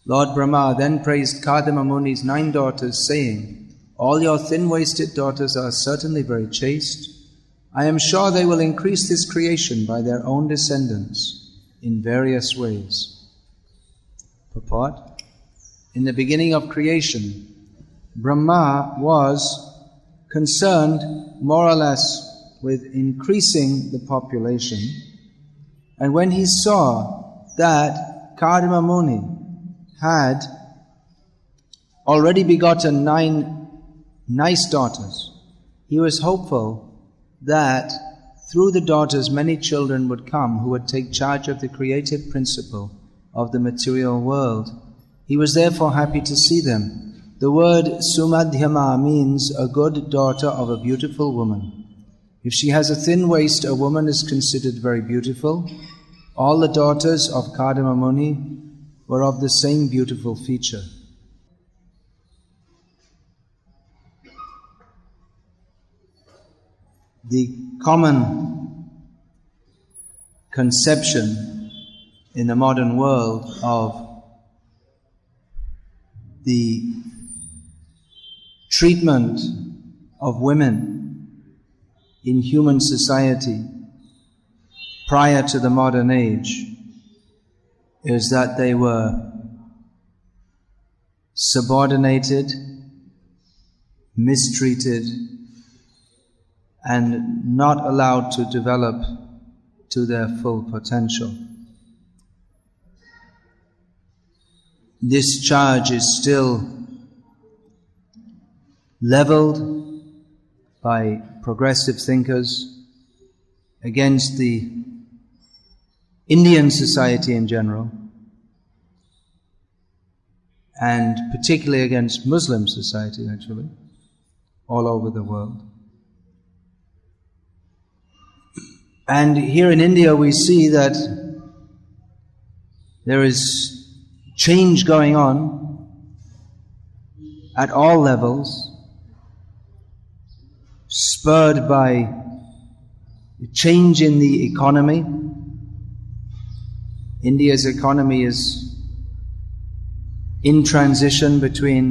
Lord Brahma then praised Kadama Muni's 9 daughters, saying, "All your thin-waisted daughters are certainly very chaste. I am sure they will increase this creation by their own descendants in various ways." Purport: in the beginning of creation, Brahma was concerned more or less with increasing the population, and when he saw that Kadama Muni had already begotten 9 nice daughters, he was hopeful that through the daughters many children would come who would take charge of the creative principle of the material world. He was therefore happy to see them. The word Sumadhyama means a good daughter of a beautiful woman. If she has a thin waist, a woman is considered very beautiful. All the daughters of Kadama Muni were of the same beautiful feature. The common conception in the modern world of the treatment of women in human society prior to the modern age is that they were subordinated, mistreated, and not allowed to develop to their full potential. This charge is still leveled by progressive thinkers against the Indian society in general, and particularly against Muslim society, actually, all over the world. And here in India we see that there is change going on at all levels, spurred by change in the economy. India's economy is in transition between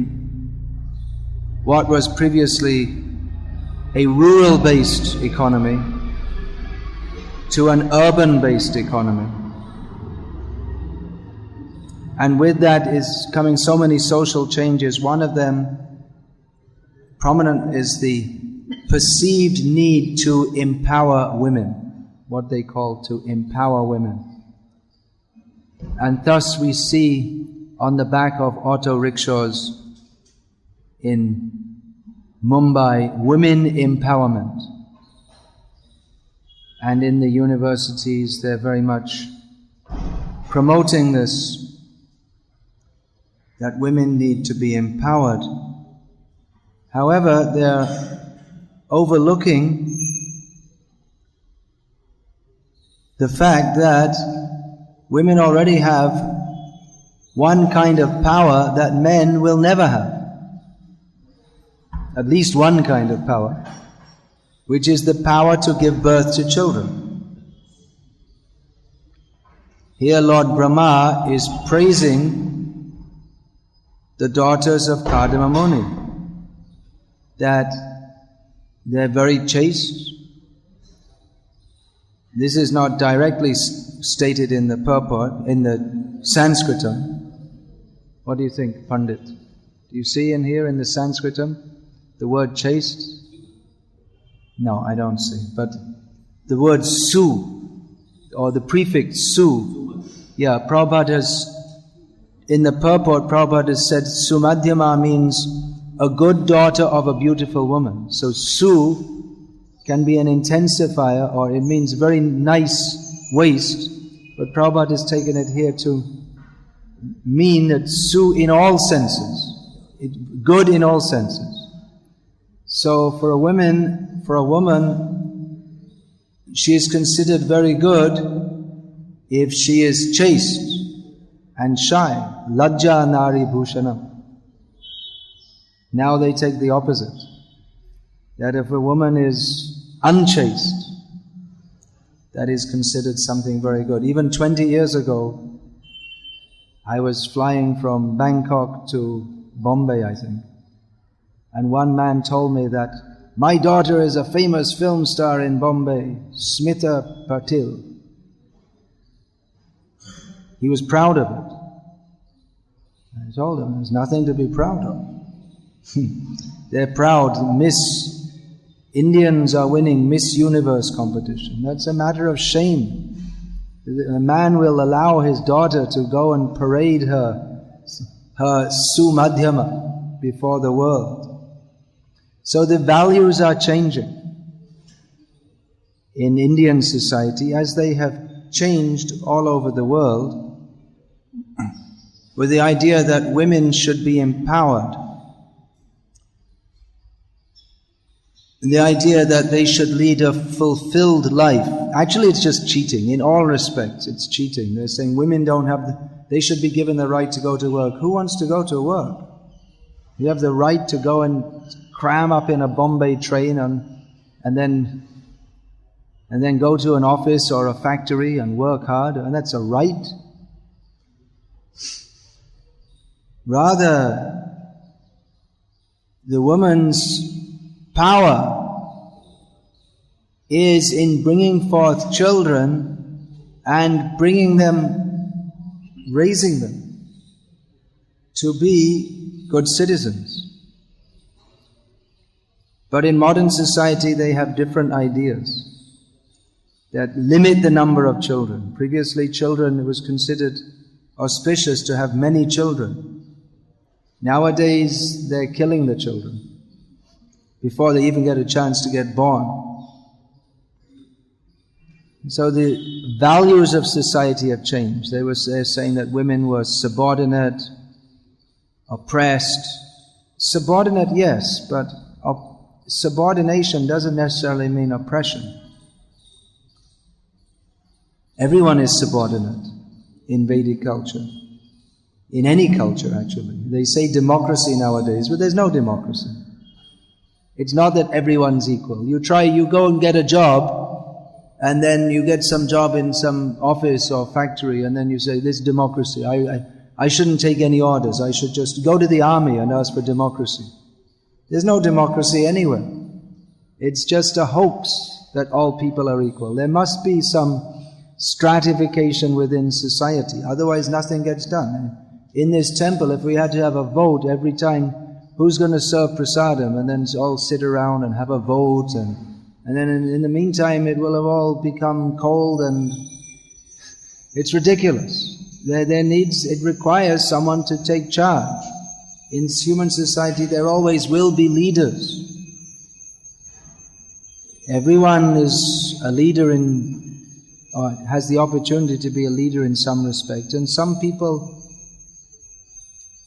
what was previously a rural-based economy to an urban-based economy. And with that is coming so many social changes. One of them, prominent, is the perceived need to empower women, what they call to empower women. And thus we see on the back of auto rickshaws in Mumbai, women empowerment. And in the universities they're very much promoting this, that women need to be empowered. However, they're overlooking the fact that women already have one kind of power that men will never have. At least one kind of power, which is the power to give birth to children. Here Lord Brahma is praising the daughters of Kadama Muni, that they're very chaste. This is not directly stated in the purport, in the Sanskritam. What do you think, Pandit? Do you see in here in the Sanskritam the word chaste? No, I don't see. But the word su, or the prefix su, yeah, Prabhupada has, in the purport, Prabhupada has said Sumadhyama means a good daughter of a beautiful woman. So su can be an intensifier, or it means very nice waist, but Prabhupada has taken it here to mean that su in all senses, good in all senses. So for a woman, she is considered very good if she is chaste and shy. Lajja nari bhushanam. Now they take the opposite, that if a woman is unchaste, that is considered something very good. Even 20 years ago, I was flying from Bangkok to Bombay, I think. And one man told me that my daughter is a famous film star in Bombay, Smita Patil. He was proud of it. I told him there's nothing to be proud of. They're proud. Indians are winning Miss Universe competition. That's a matter of shame. A man will allow his daughter to go and parade her Sumadhyama before the world. So the values are changing in Indian society as they have changed all over the world, with the idea that women should be empowered, the idea that they should lead a fulfilled life. Actually, it's just cheating. In all respects, it's cheating. They're saying women don't have they should be given the right to go to work. Who wants to go to work? You have the right to go and cram up in a Bombay train and then go to an office or a factory and work hard, and that's a right. Rather, the woman's power is in bringing forth children and bringing them, raising them to be good citizens. But in modern society they have different ideas that limit the number of children. Previously, children, it was considered auspicious to have many children. Nowadays they're killing the children before they even get a chance to get born. So the values of society have changed. They're saying that women were subordinate, oppressed. Subordinate, yes, but subordination doesn't necessarily mean oppression. Everyone is subordinate in Vedic culture. In any culture, actually. They say democracy nowadays, but there's no democracy. It's not that everyone's equal. You go and get a job, and then you get some job in some office or factory, and then you say, this is democracy. I shouldn't take any orders. I should just go to the army and ask for democracy. There's no democracy anywhere. It's just a hoax that all people are equal. There must be some stratification within society, otherwise nothing gets done. In this temple, if we had to have a vote every time, who's going to serve prasadam, and then all sit around and have a vote, and then in the meantime it will have all become cold, and it's ridiculous. It requires someone to take charge. In human society there always will be leaders. Everyone is a leader or has the opportunity to be a leader in some respect, and some people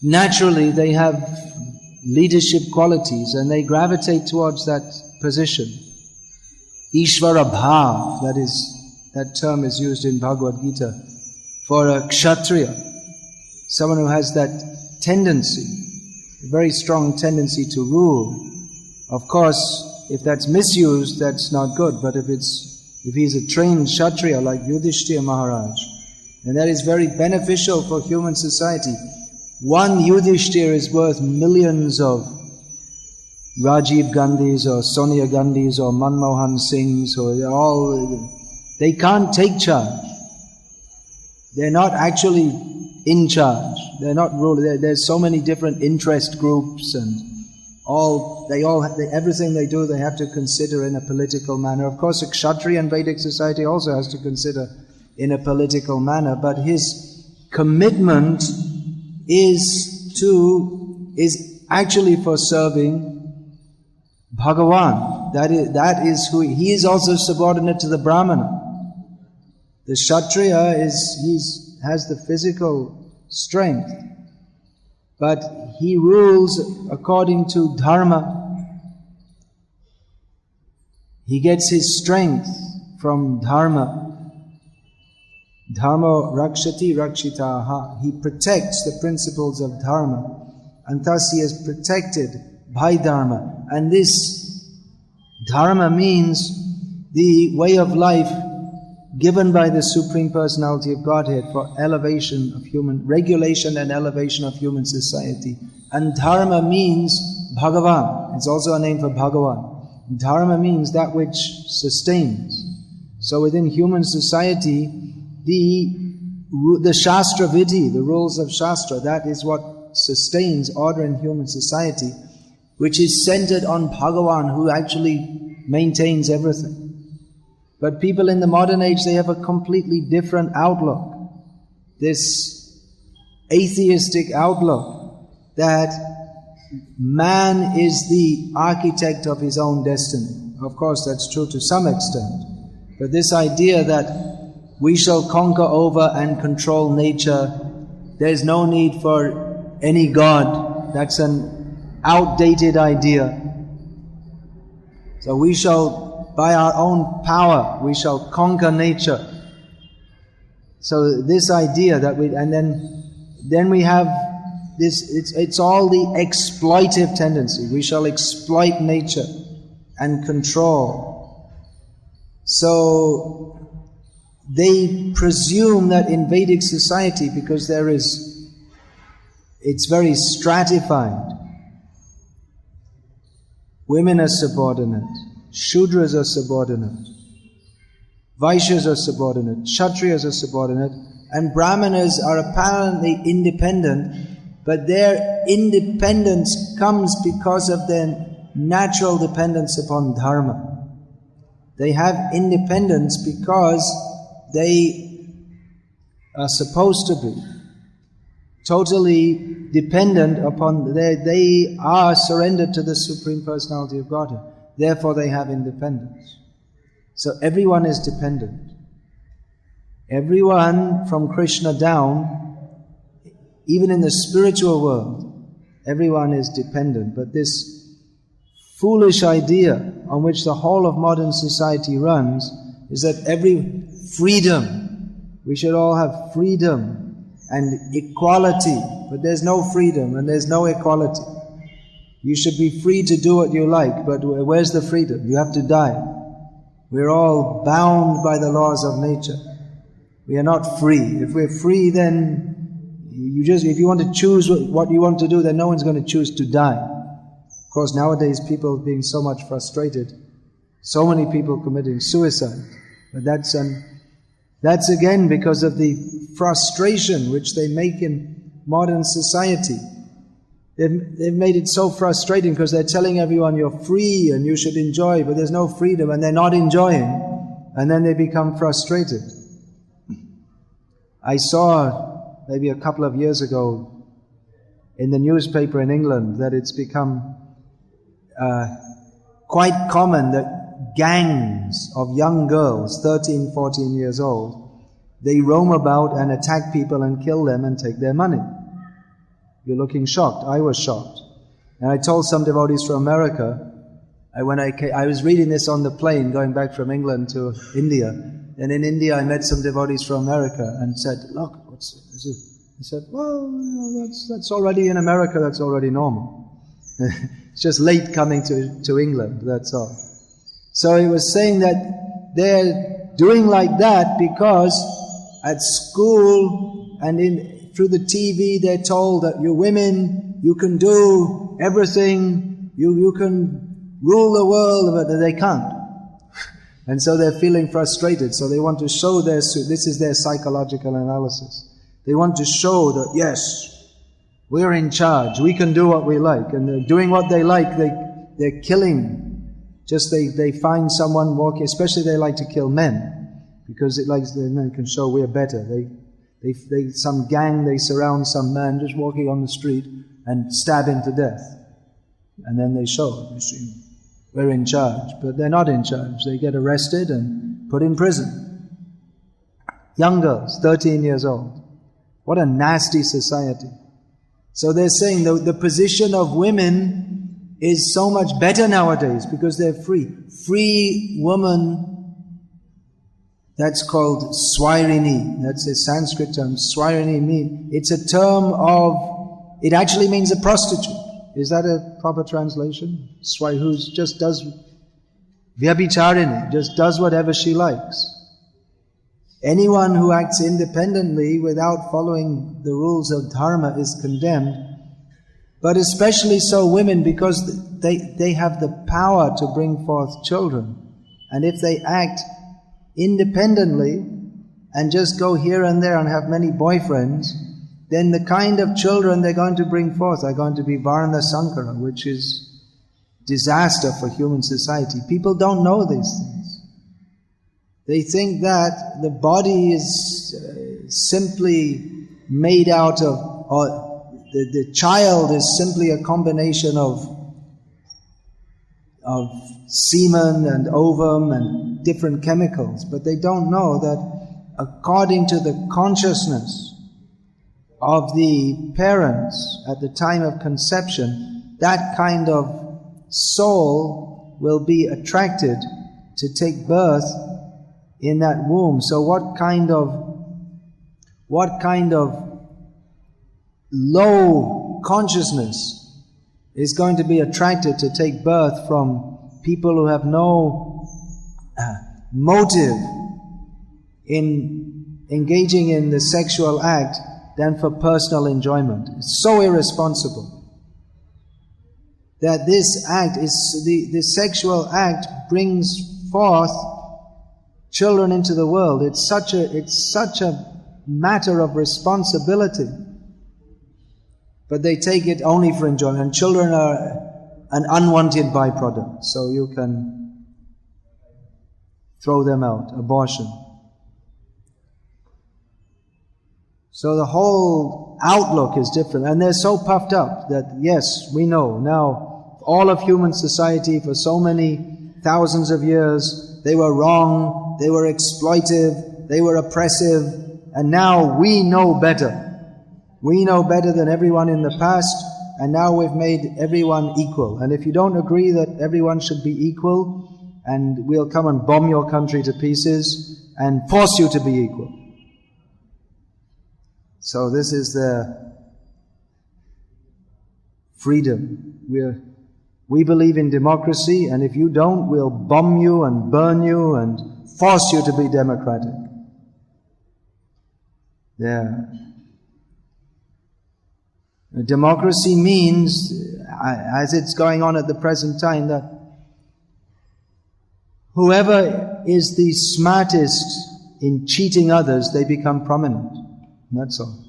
naturally they have leadership qualities and they gravitate towards that position. Ishvara bhav, that term is used in Bhagavad Gita for a kshatriya, someone who has that tendency, a very strong tendency to rule. Of course, if that's misused, that's not good, but if he's a trained kshatriya like Yudhishthira Maharaj, then that is very beneficial for human society. One Yudhishthira is worth millions of Rajiv Gandhis or Sonia Gandhis or Manmohan Singhs, they can't take charge. They're not actually in charge. They're not ruling. There's so many different interest groups, and everything they do they have to consider in a political manner. Of course, a Kshatriya in Vedic society also has to consider in a political manner, but his commitment is actually for serving Bhagavan. That is who he is. Also subordinate to the Brahmana. The Kshatriya has the physical strength, but he rules according to dharma. He gets his strength from dharma. Dharma rakshati rakshitaha. He protects the principles of dharma, and thus he is protected by dharma. And this dharma means the way of life given by the Supreme Personality of Godhead for elevation of regulation and elevation of human society. And dharma means Bhagavan. It's also a name for Bhagavan. Dharma means that which sustains. So within human society, the Shastra Vidhi, the rules of Shastra, that is what sustains order in human society, which is centered on Bhagavan, who actually maintains everything. But people in the modern age, they have a completely different outlook. This atheistic outlook that man is the architect of his own destiny. Of course, that's true to some extent. But this idea that we shall conquer over and control nature, there's no need for any God, that's an outdated idea. So we shall, by our own power, we shall conquer nature. So this idea that and then we have this, it's all the exploitive tendency. We shall exploit nature and control. So they presume that in Vedic society, because it's very stratified. Women are subordinate, Shudras are subordinate, Vaishyas are subordinate, Kshatriyas are subordinate, and Brahmanas are apparently independent, but their independence comes because of their natural dependence upon dharma. They have independence because they are supposed to be totally dependent upon, they are surrendered to the Supreme Personality of Godhead. Therefore they have independence. So everyone is dependent. Everyone from Krishna down, even in the spiritual world, everyone is dependent. But this foolish idea on which the whole of modern society runs is that we should all have freedom and equality, but there's no freedom and there's no equality. You should be free to do what you like, but where's the freedom? You have to die. We're all bound by the laws of nature. We are not free. If we're free, then if you want to choose what you want to do, then no one's going to choose to die. Of course, nowadays people being so much frustrated, so many people committing suicide. But that's again because of the frustration which they make in modern society. They've made it so frustrating because they're telling everyone you're free and you should enjoy, but there's no freedom and they're not enjoying, and then they become frustrated. I saw maybe a couple of years ago in the newspaper in England that it's become quite common that gangs of young girls, 13, 14 years old, they roam about and attack people and kill them and take their money. You're looking shocked. I was shocked. And I told some devotees from America, I was reading this on the plane going back from England to India. And in India I met some devotees from America and said, look, what's this? I said, well, that's already in America, that's already normal. It's just late coming to England, that's all. So he was saying that they're doing like that because at school and through the TV they're told that you women, you can do everything, you can rule the world, but they can't. And so they're feeling frustrated, so they want to show this is their psychological analysis. They want to show that, yes, we're in charge, we can do what we like, and they're doing what they like, they're killing. Just they find someone walking, especially they like to kill men, because they can show we're better. Some gang, they surround some man just walking on the street and stab him to death. And then they show, you see, we're in charge. But they're not in charge. They get arrested and put in prison. Young girls, 13 years old. What a nasty society. So they're saying the position of women is so much better nowadays because they're free. Free woman, that's called Swarini. That's a Sanskrit term. Swarini it's a term it actually means a prostitute. Is that a proper translation? Who just does vyabhicharini, just does whatever she likes. Anyone who acts independently without following the rules of dharma is condemned. But especially so women, because they have the power to bring forth children. And if they act independently and just go here and there and have many boyfriends, then the kind of children they're going to bring forth are going to be Varna Sankara, which is disaster for human society. People don't know these things. They think that the body is simply made out of, or the child is simply a combination of semen and ovum and different chemicals. But they don't know that according to the consciousness of the parents at the time of conception, that kind of soul will be attracted to take birth in that womb. So what kind of low consciousness is going to be attracted to take birth from people who have no motive in engaging in the sexual act than for personal enjoyment? It's so irresponsible that this act is the sexual act brings forth children into the world. It's such a matter of responsibility. But they take it only for enjoyment. And children are an unwanted byproduct, so you can throw them out. Abortion. So the whole outlook is different. And they're so puffed up that, yes, we know now all of human society for so many thousands of years, they were wrong, they were exploitive, they were oppressive, and now we know better. We know better than everyone in the past, and now we've made everyone equal. And if you don't agree that everyone should be equal, and we'll come and bomb your country to pieces and force you to be equal. So this is the freedom. We believe in democracy, and if you don't, we'll bomb you and burn you and force you to be democratic. Yeah. Democracy means, as it's going on at the present time, that whoever is the smartest in cheating others, they become prominent. That's all.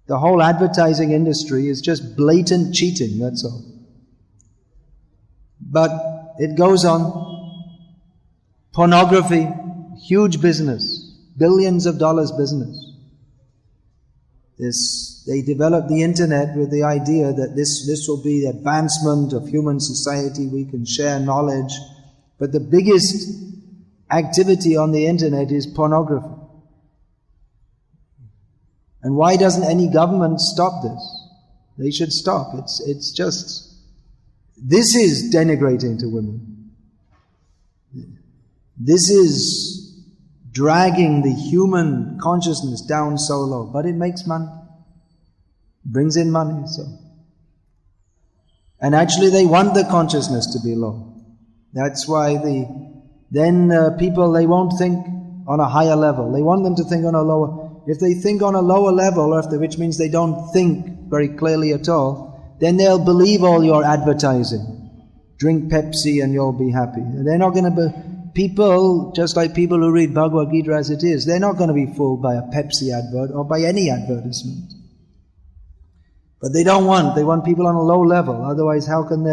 The whole advertising industry is just blatant cheating, that's all. But it goes on. Pornography, huge business, billions of dollars business. They developed the internet with the idea that this will be the advancement of human society, we can share knowledge. But the biggest activity on the internet is pornography. And why doesn't any government stop this? They should stop. It's just, this is denigrating to women. This is dragging the human consciousness down so low. But it makes money. Brings in money, so. And actually they want the consciousness to be low. That's why people, they won't think on a higher level. They want them to think on a lower. If they think on a lower level, which means they don't think very clearly at all, then they'll believe all your advertising. Drink Pepsi and you'll be happy. They're not going to be, people, just like people who read Bhagavad Gita as it is, they're not going to be fooled by a Pepsi advert or by any advertisement. But they want people on a low level. Otherwise, how can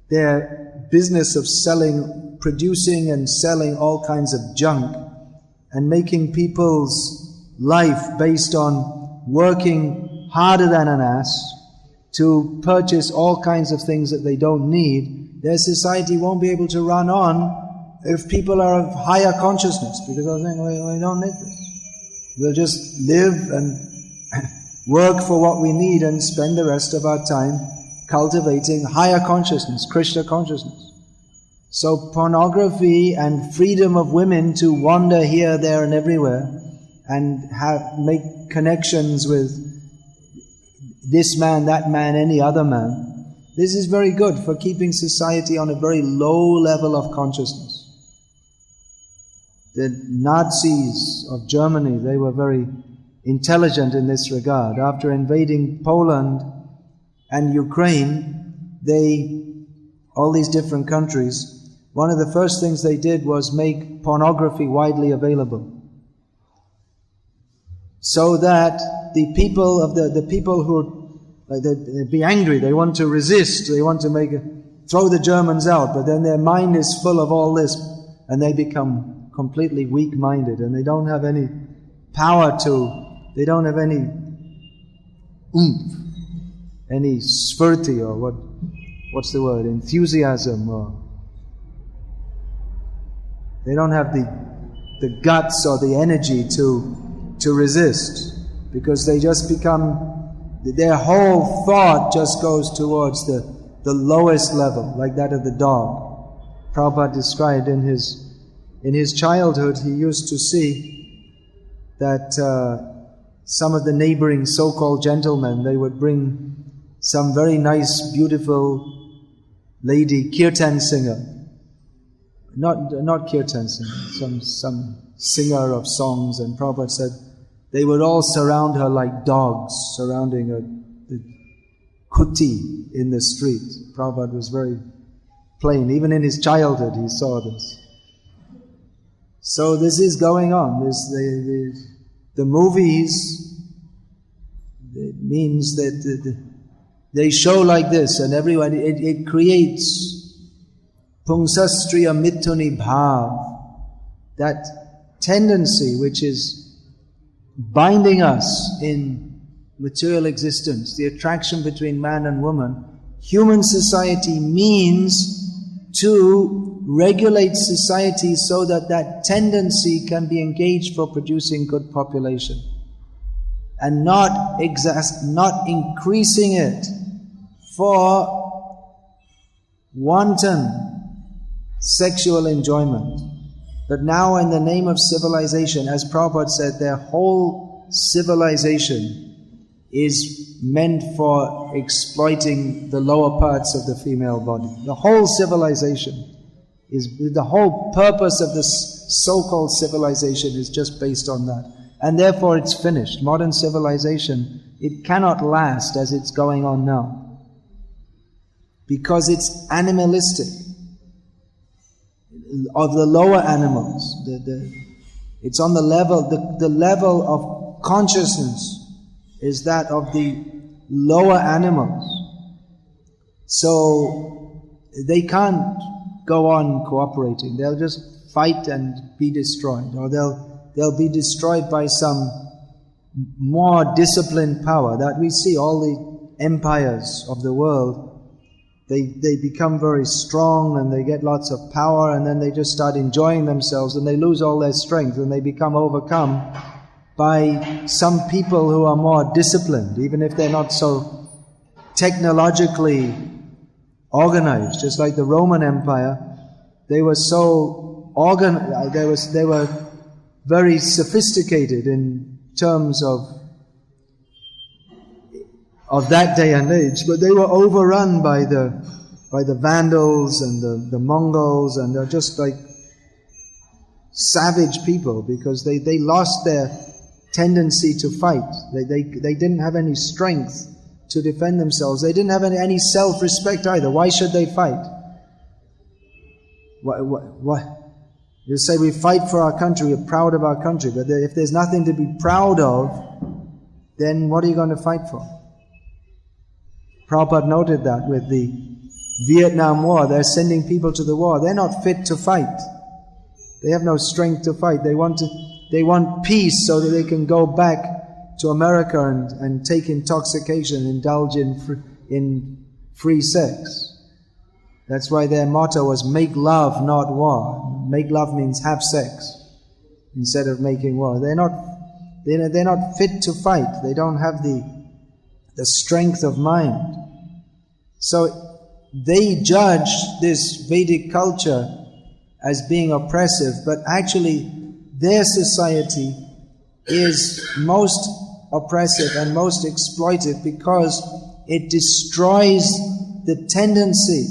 their business of producing and selling all kinds of junk and making people's life based on working harder than an ass to purchase all kinds of things that they don't need, their society won't be able to run on if people are of higher consciousness, because they'll think, we don't need this. We'll just live and work for what we need and spend the rest of our time cultivating higher consciousness, Krishna consciousness. So pornography and freedom of women to wander here, there and everywhere and make connections with this man, that man, any other man, this is very good for keeping society on a very low level of consciousness. the Nazis of Germany, they were very intelligent in this regard. After invading Poland and Ukraine, all these different countries, one of the first things they did was make pornography widely available, so that the people who they'd be angry, they want to resist, they want to throw the Germans out, but then their mind is full of all this, and they become completely weak-minded, and they don't have any power they don't have any oomph, any sphurti, or what's the word, enthusiasm, or they don't have the guts or the energy to resist, because they just their whole thought just goes towards the lowest level, like that of the dog. Prabhupada described in his childhood, he used to see that some of the neighboring so-called gentlemen, they would bring some very nice, beautiful lady kirtan singer. Not kirtan singer, some singer of songs, and Prabhupada said they would all surround her like dogs surrounding the kuti in the street. Prabhupada was very plain. Even in his childhood he saw this. So this is going on. The movies, it means that they show like this, and everyone, it creates pungsastriya mitthuni bhav, that tendency which is binding us in material existence, the attraction between man and woman. Human society means to regulate society so that that tendency can be engaged for producing good population, and not increasing it for wanton sexual enjoyment. But now, in the name of civilization, as Prabhupada said, their whole civilization is meant for exploiting the lower parts of the female body. The whole civilization the whole purpose of this so-called civilization is just based on that. And therefore it's finished. Modern civilization, it cannot last as it's going on now, because it's animalistic. Of the lower animals, it's on the level of consciousness is that of the lower animals. So they can't go on cooperating. They'll just fight and be destroyed, or they'll be destroyed by some more disciplined power. That we see all the empires of the world. They become very strong and they get lots of power, and then they just start enjoying themselves and they lose all their strength and they become overcome by some people who are more disciplined, even if they're not so technologically organized. Just like the Roman Empire, they were so organized, they were very sophisticated in terms of that day and age, but they were overrun by the Vandals and the Mongols, and they're just like savage people, because they lost their tendency to fight. They didn't have any strength to defend themselves. They didn't have any self-respect either. Why should they fight? What? You say we fight for our country, we're proud of our country, but if there's nothing to be proud of, then what are you going to fight for? Prabhupada noted that with the Vietnam War. They're sending people to the war. They're not fit to fight. They have no strength to fight. They want peace so that they can go back to America and take intoxication, indulge in free sex. That's why their motto was make love, not war. Make love means have sex instead of making war. They're not fit to fight. They don't have the strength of mind. So they judge this Vedic culture as being oppressive, but actually their society is most oppressive and most exploitive because it destroys the tendency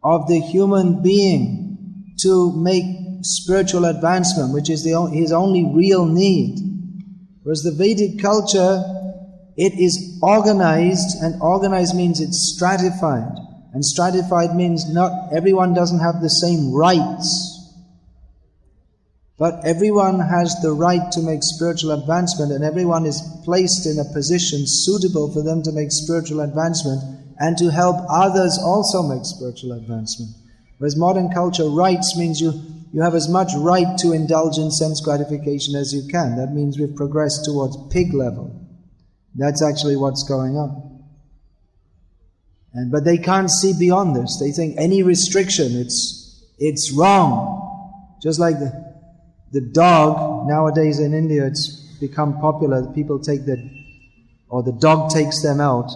of the human being to make spiritual advancement, which is his only real need. Whereas the Vedic culture, it is organized, and organized means it's stratified. And stratified means not everyone doesn't have the same rights. But everyone has the right to make spiritual advancement, and everyone is placed in a position suitable for them to make spiritual advancement and to help others also make spiritual advancement. Whereas modern culture, rights means you have as much right to indulge in sense gratification as you can. That means we've progressed towards pig level. That's actually what's going on. But they can't see beyond this. They think any restriction, it's wrong. Just like the dog, nowadays in India it's become popular. People the dog takes them out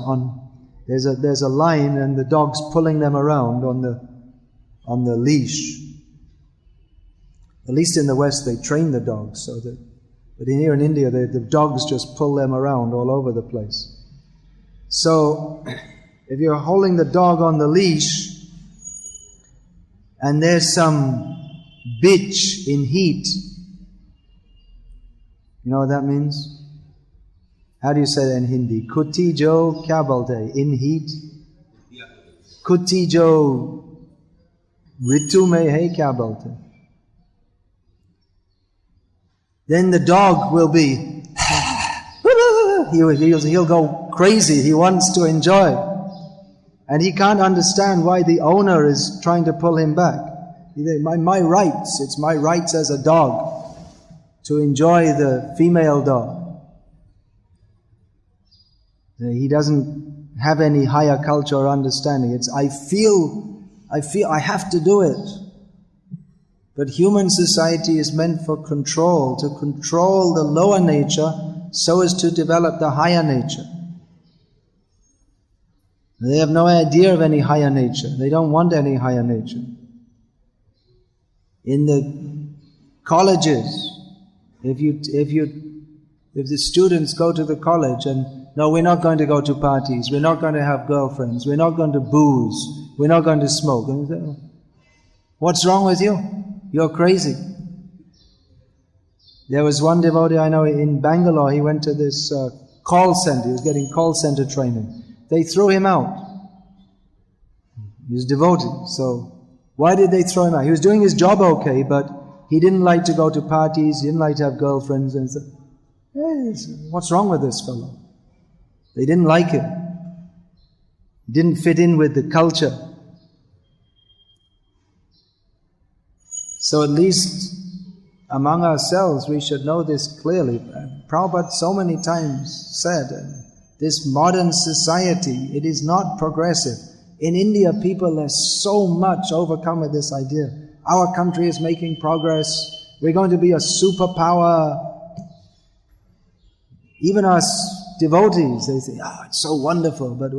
there's a line and the dog's pulling them around on the leash. At least in the West they train the dogs but here in India the dogs just pull them around all over the place. So if you're holding the dog on the leash and there's some bitch in heat, you know what that means? How do you say that in Hindi? Kutti jo kya bolte? In heat? Kutti jo ritu mein hai kya bolte? Then the dog will be he'll go crazy. He wants to enjoy. And he can't understand why the owner is trying to pull him back. My rights, it's my rights as a dog to enjoy the female dog. He doesn't have any higher culture or understanding. It's I feel I have to do it. But human society is meant for control, to control the lower nature so as to develop the higher nature. They have no idea of any higher nature. They don't want any higher nature. In the colleges, if the students go to the college and, no, we're not going to go to parties, we're not going to have girlfriends, we're not going to booze, we're not going to smoke. And they say, what's wrong with you? You're crazy. There was one devotee I know in Bangalore, he went to this call center, he was getting call center training. They threw him out. He was devotee, so why did they throw him out? He was doing his job okay, but he didn't like to go to parties, he didn't like to have girlfriends, and said, hey, what's wrong with this fellow? They didn't like him. He didn't fit in with the culture. So at least among ourselves we should know this clearly. Prabhupada so many times said, this modern society, it is not progressive. In India, people are so much overcome with this idea. Our country is making progress. We're going to be a superpower. Even us devotees, they say, it's so wonderful, but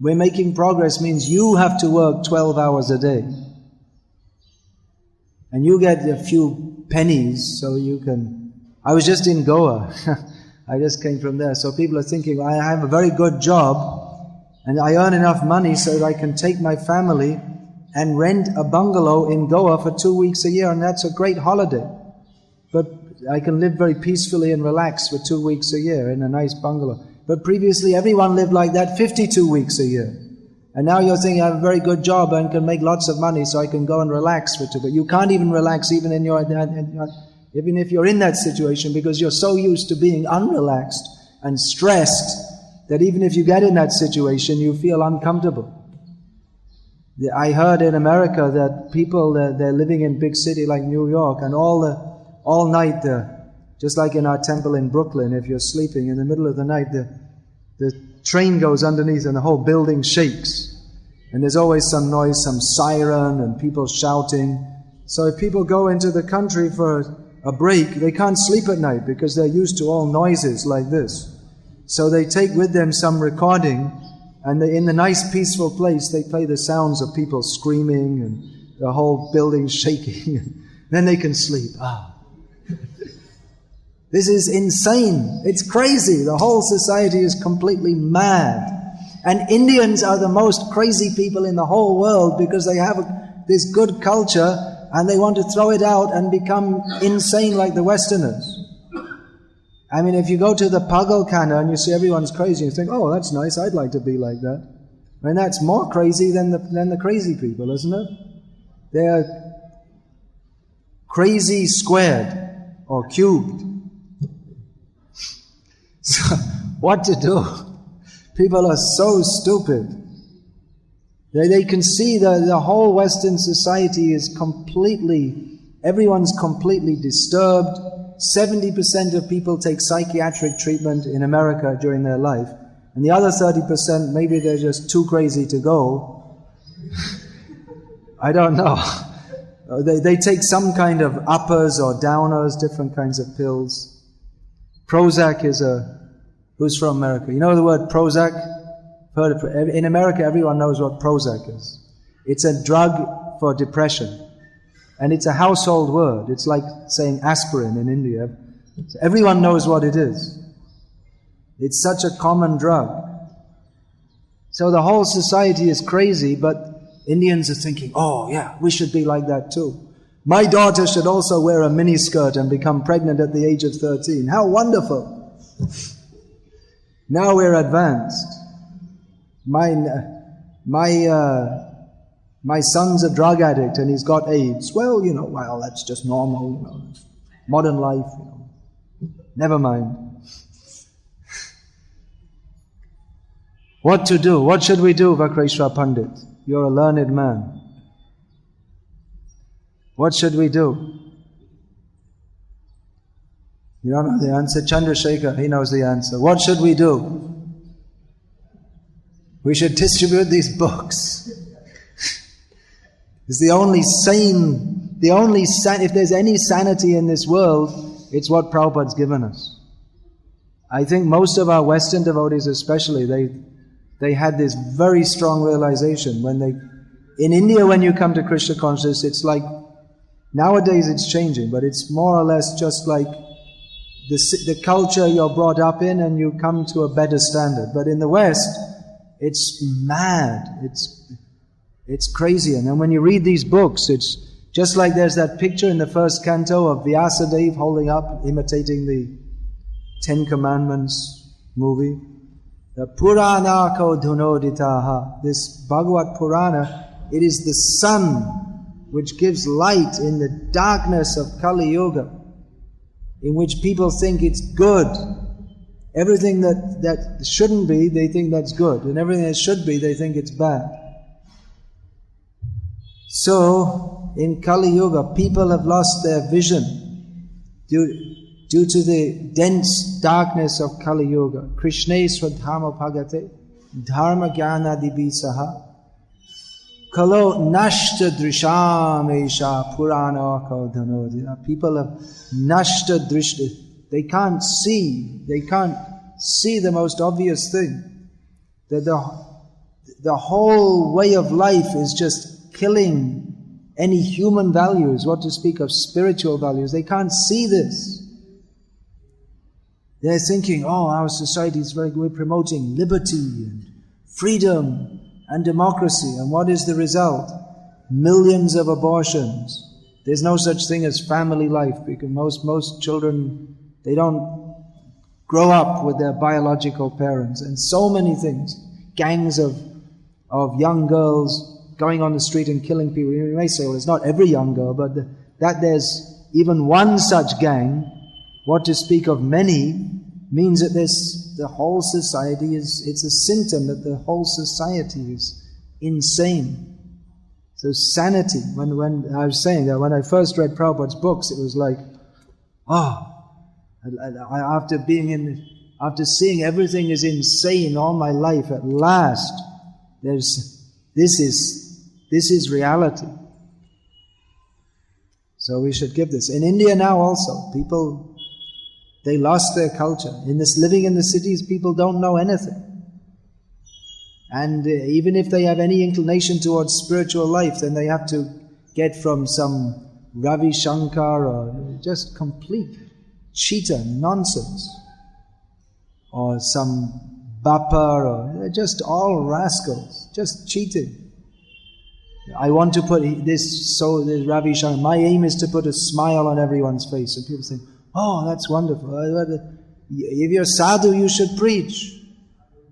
we're making progress means you have to work 12 hours a day. And you get a few pennies so you can... I was just in Goa. I just came from there. So people are thinking, I have a very good job and I earn enough money so that I can take my family and rent a bungalow in Goa for 2 weeks a year, and that's a great holiday. But I can live very peacefully and relaxed for 2 weeks a year in a nice bungalow. But previously everyone lived like that 52 weeks a year. And now you're thinking, I have a very good job and can make lots of money so I can go and relax for 2 weeks. You can't even relax even if you're in that situation, because you're so used to being unrelaxed and stressed that even if you get in that situation, you feel uncomfortable. I heard in America that people, they're living in big city like New York, and all night, just like in our temple in Brooklyn, if you're sleeping in the middle of the night, the train goes underneath and the whole building shakes. And there's always some noise, some siren and people shouting. So if people go into the country for a break, they can't sleep at night because they're used to all noises like this. So they take with them some recording, and in the nice peaceful place they play the sounds of people screaming and the whole building shaking. Then they can sleep. This is insane. It's crazy. The whole society is completely mad. And Indians are the most crazy people in the whole world because they have this good culture and they want to throw it out and become insane like the Westerners. I mean, if you go to the Pagalkana and you see everyone's crazy, you think, oh, that's nice, I'd like to be like that. I mean, that's more crazy than the crazy people, isn't it? They're crazy squared or cubed. So, what to do? People are so stupid. They can see the whole Western society is everyone's completely disturbed. 70% of people take psychiatric treatment in America during their life. And the other 30%, maybe they're just too crazy to go. I don't know. They take some kind of uppers or downers, different kinds of pills. Prozac is who's from America? You know the word Prozac? Heard of it? In America, everyone knows what Prozac is. It's a drug for depression. And it's a household word. It's like saying aspirin in India. So everyone knows what it is. It's such a common drug. So the whole society is crazy, but Indians are thinking, oh yeah, we should be like that too. My daughter should also wear a miniskirt and become pregnant at the age of 13. How wonderful! Now we're advanced. My son's a drug addict and he's got AIDS. Well, that's just normal, modern life, Never mind. What to do? What should we do, Vakreshwar Pandit? You're a learned man. What should we do? You don't know the answer? Chandrasekhar, he knows the answer. What should we do? We should distribute these books. It's the only if there's any sanity in this world, it's what Prabhupada's given us. I think most of our Western devotees especially, they had this very strong realization in India when you come to Krishna consciousness, it's like, nowadays it's changing, but it's more or less just like the culture you're brought up in and you come to a better standard. But in the West, it's mad, it's crazy. And then when you read these books, it's just like there's that picture in the first canto of Vyasadeva holding up, imitating the 10 Commandments movie. The Purana ko dhunoditaha, this Bhagavad Purana, it is the sun which gives light in the darkness of Kali Yuga, in which people think it's good. Everything that shouldn't be, they think that's good, and everything that should be, they think it's bad. So, in Kali Yuga, people have lost their vision due to the dense darkness of Kali Yuga. Krishne swadharma bhagate dharma jnana dibisaha kalo nashta drisham esha purana ko dhanodya. People have nashta drishta. They can't see the most obvious thing, that the whole way of life is just killing any human values, what to speak of spiritual values. They can't see this. They're thinking, our society is very good, we're promoting liberty and freedom and democracy. And what is the result? Millions of abortions. There's no such thing as family life, because most children, they don't grow up with their biological parents. And so many things. Gangs of young girls going on the street and killing people. You may say, well, it's not every young girl, but that there's even one such gang, what to speak of many, means that the whole society it's a symptom that the whole society is insane. So sanity, when I was saying that when I first read Prabhupada's books, it was like, after seeing everything is insane all my life, at last, this is reality. So we should give this. In India now also, people, they lost their culture. Living in the cities, people don't know anything. And even if they have any inclination towards spiritual life, then they have to get from some Ravi Shankar or just complete cheater nonsense, or some Bappa, or they're just all rascals, just cheating. I want to put this, so there's Ravi Shankar, my aim is to put a smile on everyone's face. And people say, oh, that's wonderful. If you're sadhu, you should preach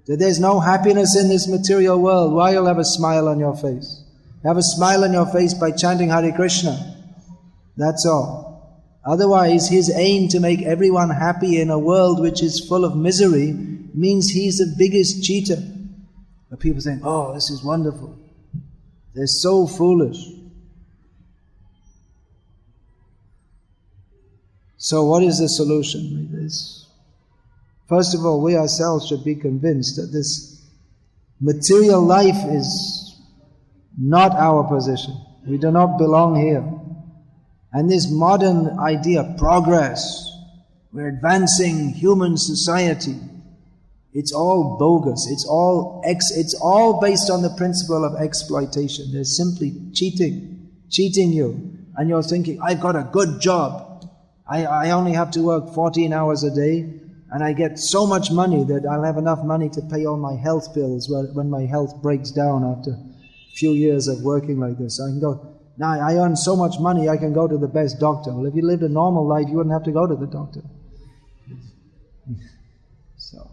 that there's no happiness in this material world. Why you'll have a smile on your face? Have a smile on your face by chanting Hare Krishna. That's all. Otherwise, his aim to make everyone happy in a world which is full of misery means he's the biggest cheater. But people say, oh, this is wonderful. They're so foolish. So what is the solution? First of all, we ourselves should be convinced that this material life is not our position. We do not belong here. And this modern idea, progress, we're advancing human society, it's all bogus. It's all based on the principle of exploitation. They're simply cheating you. And you're thinking, I've got a good job. I only have to work 14 hours a day, and I get so much money that I'll have enough money to pay all my health bills when my health breaks down after a few years of working like this. I can go, now I earn so much money, I can go to the best doctor. Well, if you lived a normal life, you wouldn't have to go to the doctor. So,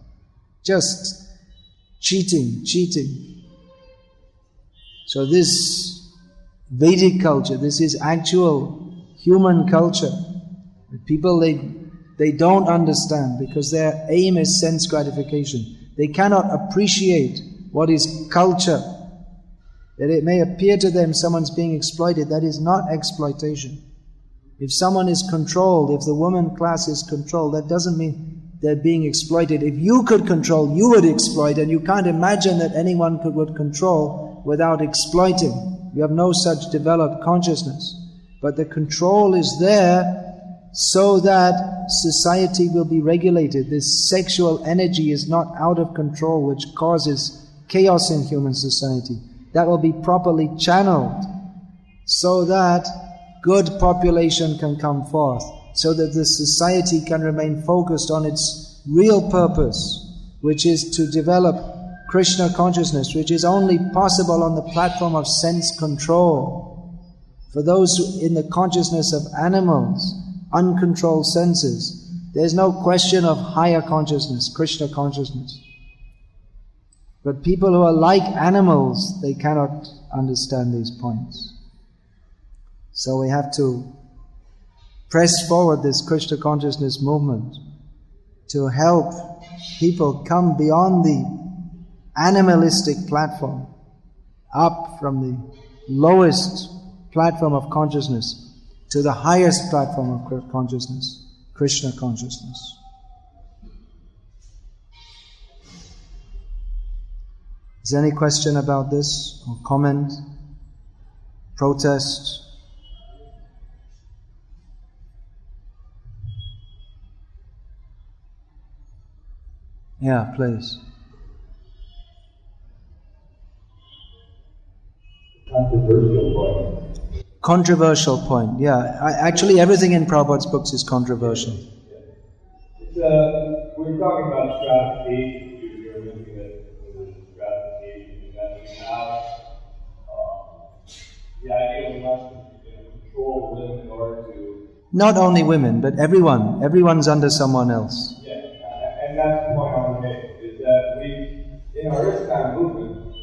just cheating. So this Vedic culture, this is actual human culture. People, they don't understand because their aim is sense gratification. They cannot appreciate what is culture. That it may appear to them someone's being exploited, that is not exploitation. If someone is controlled, if the woman class is controlled, that doesn't mean they're being exploited. If you could control, you would exploit, and you can't imagine that anyone would control without exploiting. You have no such developed consciousness. But the control is there so that society will be regulated. This sexual energy is not out of control, which causes chaos in human society. That will be properly channeled so that good population can come forth, so that the society can remain focused on its real purpose, which is to develop Krishna consciousness, which is only possible on the platform of sense control. For those in the consciousness of animals, uncontrolled senses, there's no question of higher consciousness, Krishna consciousness. But people who are like animals, they cannot understand these points. So we have to press forward this Krishna consciousness movement to help people come beyond the animalistic platform, up from the lowest platform of consciousness to the highest platform of consciousness, Krishna consciousness. Is there any question about this, or comment, protest? Yeah, please. Controversial point. Controversial point, yeah. Actually, everything in Prabhupada's books is controversial. We're talking about stratification. You're looking at stratification, and that we have the idea we must control women in order to. Not only women, but everyone. Everyone's under someone else. Yeah, and that's the point I want to make, is that we, in our ISKCON movement,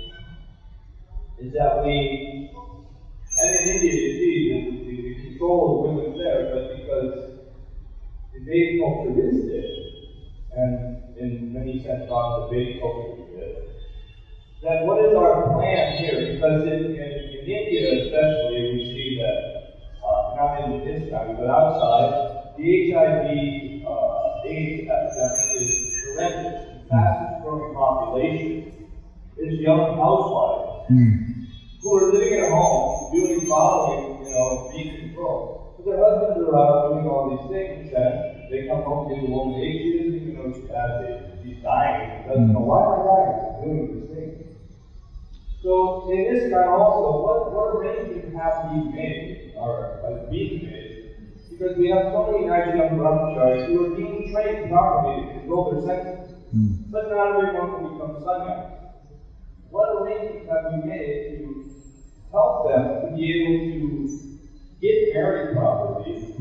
is that we, and in India you see the control of women there, but because the Vedic culture is there, and in many sense the Vedic culture is there, then what is our plan here? Because in India especially, we see that, not in this country, but outside, the HIV AIDS epidemic is horrendous. The fastest growing population is young housewives who are living at home, following, being controlled. But their husbands are out doing all these things, and they come home to the woman, she doesn't even know she's bad, she's dying. She doesn't know, why am I dying? She's doing these things. So in this guy also, what arrangements have to be made, or being made? Because we have so many nice young brahmacharis who are being trained properly to control their senses. But not everyone can become sannyas. What arrangements have we made to help them to be able to get married properly,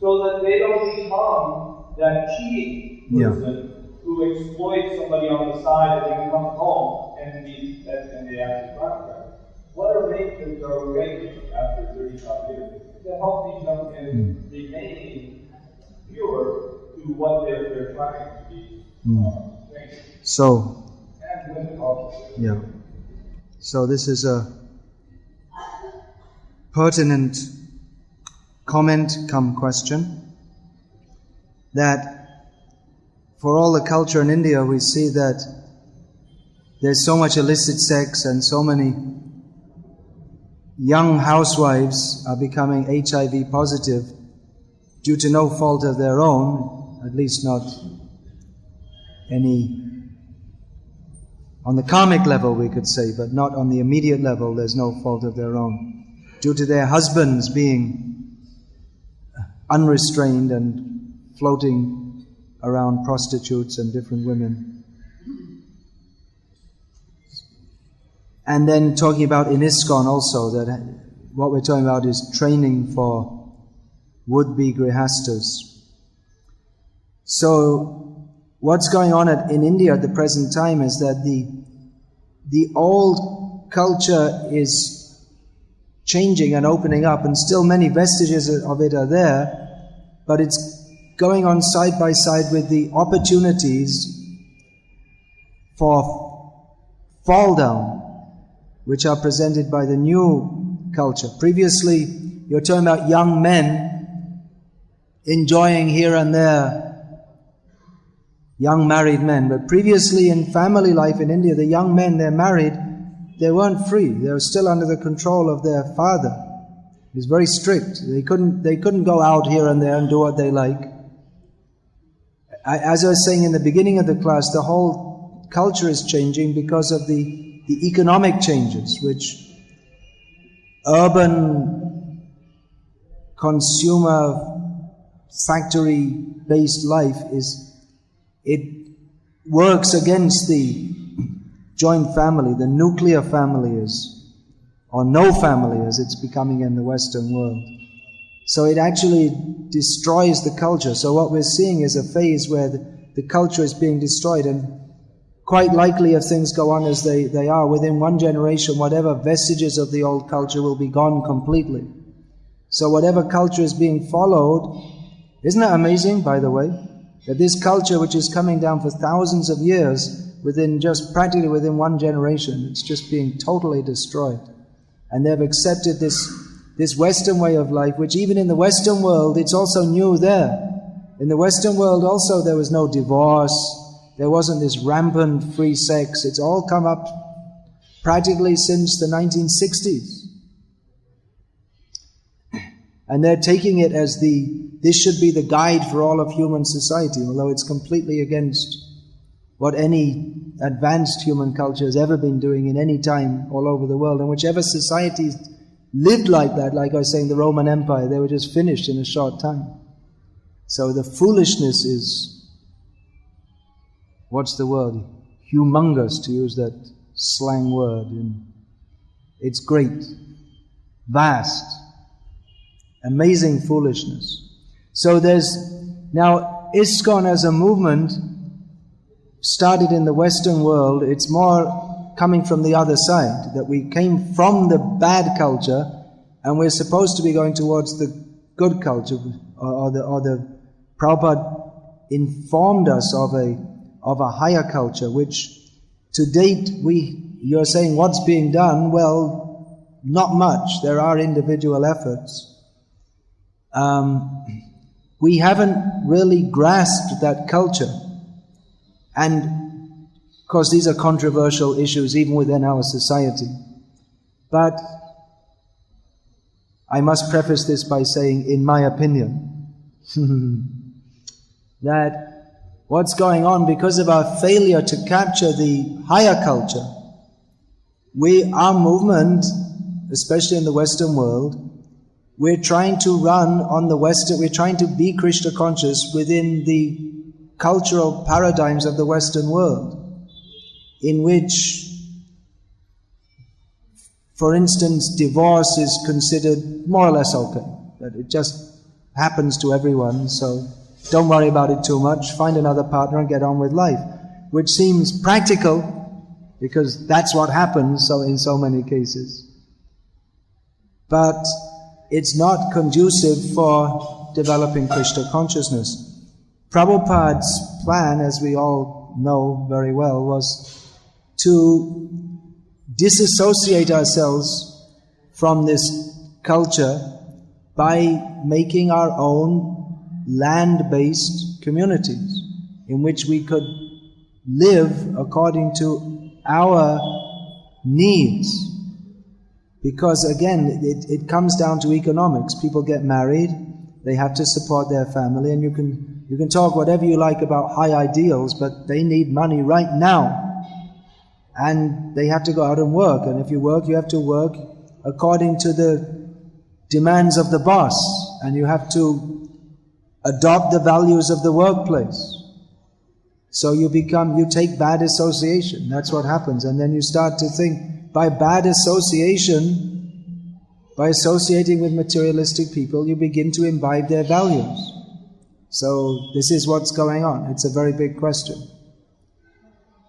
so that they don't become that cheating person who exploits somebody on the side and then comes home and they actually contract. What arrangements are we making after 35 years to help these young men remain pure to what they're trying to be trained? So, And women also. yeah. So this is a pertinent comment come question, that for all the culture in India we see that there's so much illicit sex and so many young housewives are becoming HIV positive due to no fault of their own, at least not any on the karmic level we could say, but not on the immediate level. There's no fault of their own, due to their husbands being unrestrained and floating around prostitutes and different women. And then talking about in ISKCON also, that what we're talking about is training for would-be grihastas. So what's going on in India at the present time is that the old culture is changing and opening up, and still many vestiges of it are there, but it's going on side by side with the opportunities for fall down, which are presented by the new culture. Previously, you're talking about young men enjoying here and there, young married men. But previously in family life in India, the young men, they're married, they weren't free. They were still under the control of their father. He was very strict. They couldn't go out here and there and do what they like. As I was saying in the beginning of the class, the whole culture is changing because of the economic changes, which urban, consumer, factory-based life it works against the joint family, the nuclear family is, or no family as it's becoming in the Western world. So it actually destroys the culture. So what we're seeing is a phase where the culture is being destroyed, and quite likely if things go on as they are, within one generation, whatever vestiges of the old culture will be gone completely. So whatever culture is being followed, isn't that amazing, by the way? That this culture, which is coming down for thousands of years, practically within one generation, it's just being totally destroyed. And they've accepted this Western way of life, which even in the Western world, it's also new there. In the Western world also there was no divorce, there wasn't this rampant free sex. It's all come up practically since the 1960s. And they're taking it as this should be the guide for all of human society, although it's completely against what any advanced human culture has ever been doing in any time all over the world. And whichever societies lived like that, like I was saying, the Roman Empire, they were just finished in a short time. So the foolishness is, what's the word? Humongous, to use that slang word. It's great, vast, amazing foolishness. So there's now ISKCON as a movement started in the Western world. It's more coming from the other side, that we came from the bad culture and we're supposed to be going towards the good culture, or the Prabhupada informed us of a higher culture, which to date you're saying what's being done? Well, not much. There are individual efforts. We haven't really grasped that culture. And of course these are controversial issues even within our society. But I must preface this by saying, in my opinion, that what's going on, because of our failure to capture the higher culture, our movement, especially in the Western world, we're trying to run on the Western, we're trying to be Krishna conscious within the cultural paradigms of the Western world, in which for instance, divorce is considered more or less okay. That it just happens to everyone, so don't worry about it too much. Find another partner and get on with life. Which seems practical, because that's what happens in so many cases. But it's not conducive for developing Krishna consciousness. Prabhupada's plan, as we all know very well, was to disassociate ourselves from this culture by making our own land-based communities in which we could live according to our needs. Because again, it comes down to economics. People get married, they have to support their family, and you can talk whatever you like about high ideals, but they need money right now. And they have to go out and work, and if you work, you have to work according to the demands of the boss, and you have to adopt the values of the workplace. So you take bad association, that's what happens. And then you start to think, by bad association, by associating with materialistic people, you begin to imbibe their values. So this is what's going on. It's a very big question.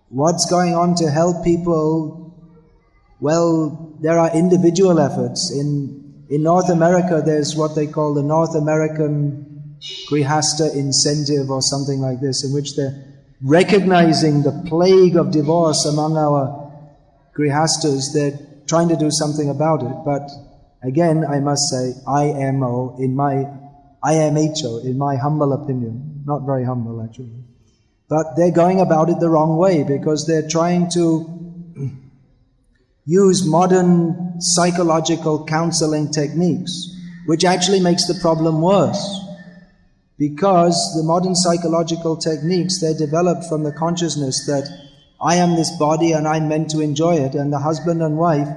What's going on to help people? Well, there are individual efforts. In North America, there's what they call the North American Grihastha Incentive or something like this, in which they're recognizing the plague of divorce among our Grihasthas. They're trying to do something about it. But again, I must say, IMHO, in my humble opinion, not very humble actually, but they're going about it the wrong way, because they're trying to use modern psychological counseling techniques, which actually makes the problem worse. Because the modern psychological techniques, they're developed from the consciousness that I am this body and I'm meant to enjoy it, and the husband and wife,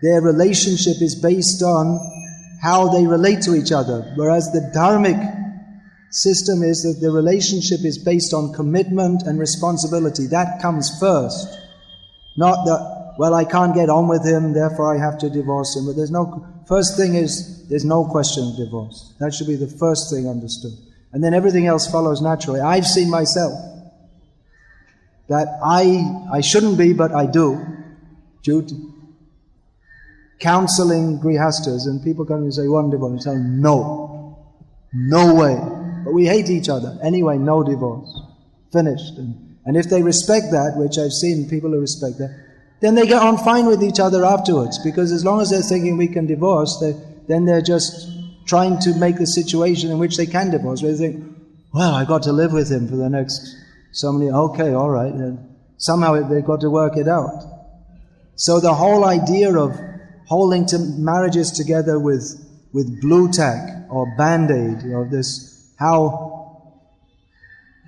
their relationship is based on how they relate to each other. Whereas the dharmic system is that the relationship is based on commitment and responsibility. That comes first. Not that, well, I can't get on with him, therefore I have to divorce him. But first thing is, there's no question of divorce. That should be the first thing understood. And then everything else follows naturally. I've seen myself that I shouldn't be, but I do, due to counseling grihasthas, and people come and say, one divorce. I say, no way. But we hate each other. Anyway, no divorce. Finished. And if they respect that, which I've seen people who respect that, then they get on fine with each other afterwards. Because as long as they're thinking we can divorce, then they're just trying to make the situation in which they can divorce. Where they think, well, I've got to live with him for the next so many, okay, all right. And somehow they've got to work it out. So the whole idea of holding to marriages together with blue tack or band-aid, this, how,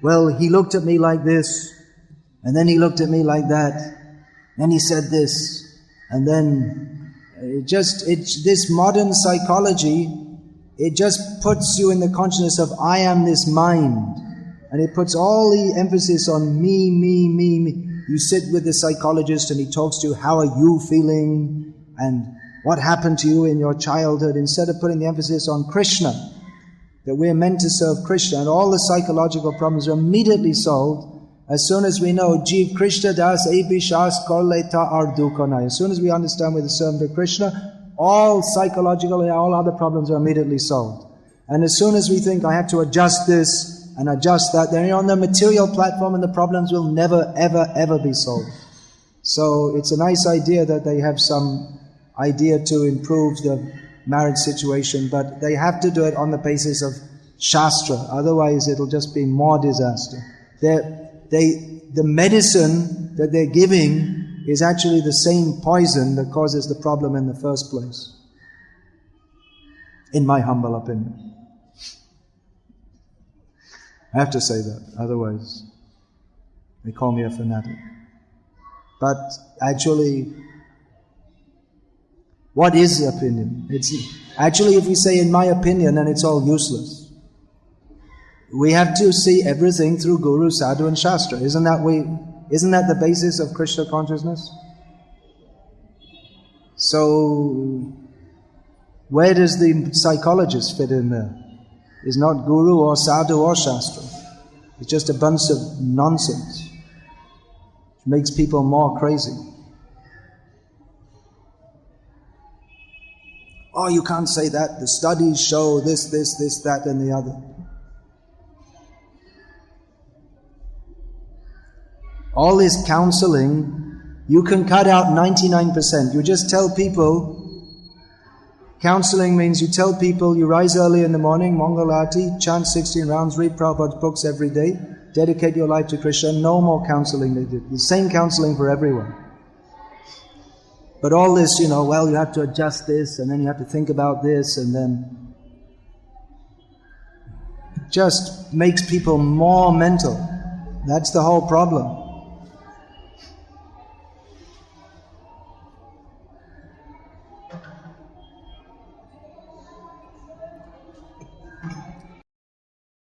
well, he looked at me like this, and then he looked at me like that, and he said this, and then this modern psychology, it just puts you in the consciousness of I am this mind, and it puts all the emphasis on me, me, me, me. You sit with the psychologist and he talks to you, how are you feeling, and what happened to you in your childhood, instead of putting the emphasis on Krishna, that we're meant to serve Krishna, and all the psychological problems are immediately solved as soon as we know Jeev Krishna das abhishas korleta ardukanai. As soon as we understand we're the servant of Krishna, all psychological and all other problems are immediately solved. And as soon as we think I have to adjust this and adjust that, then you're on the material platform and the problems will never, ever, ever be solved. So it's a nice idea that they have some idea to improve the marriage situation, but they have to do it on the basis of Shastra, otherwise it'll just be more disaster. The medicine that they're giving is actually the same poison that causes the problem in the first place, in my humble opinion. I have to say that, otherwise they call me a fanatic. But actually, what is the opinion? It's actually, if we say in my opinion, then it's all useless. We have to see everything through Guru, Sadhu and Shastra. Isn't that the basis of Krishna consciousness? So, where does the psychologist fit in there? It's not guru or sadhu or shastra. It's just a bunch of nonsense. It makes people more crazy. Oh, you can't say that. The studies show this, that and the other. All this counseling, you can cut out 99%. You just tell people, counseling means you tell people you rise early in the morning, Mangalati, chant 16 rounds, read Prabhupada's books every day, dedicate your life to Krishna, no more counseling needed. The same counseling for everyone. But all this, well, you have to adjust this, and then you have to think about this, and then just makes people more mental. That's the whole problem.